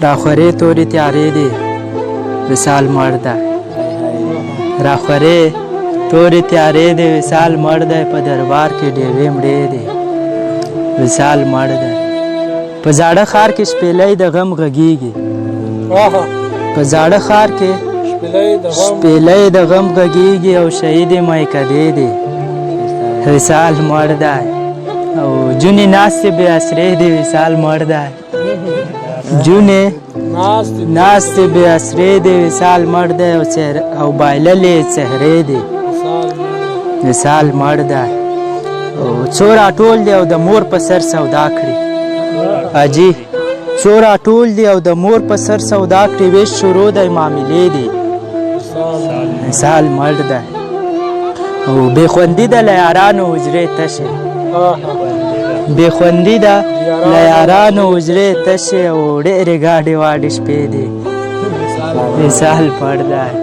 راخورې تورې تیارې دي وصال مړ دی راخورې تورې تیارې دي وصال مړ دی په دربار کې ډېوې مړې دي وصال مړ دی په زاړه ښار کې شپېلۍ د غم غږېږي په زاړه ښار کې شپېلۍ د غم غږېږي او شهیدې میکدې دي وصال مړ دی او جونې ناستې بې اسرې دي وصال مړ دی جونې ناستې بې اسرې دي وصال مړ دی او بایللې څهرې دي وصال مړ دی او څو راټول دي او د مور په سر سودا کړي حاجي څو راټول دي او د مور په سر سودا کړي ویش شروع دی معاملې دي وصال مړ دی او بې خوندي ده له یارانو حجرې تشې بې خوندي ده له یارانو حجرې تشې او ډېرې ګاډې واډې شپې دي وصال مړ دی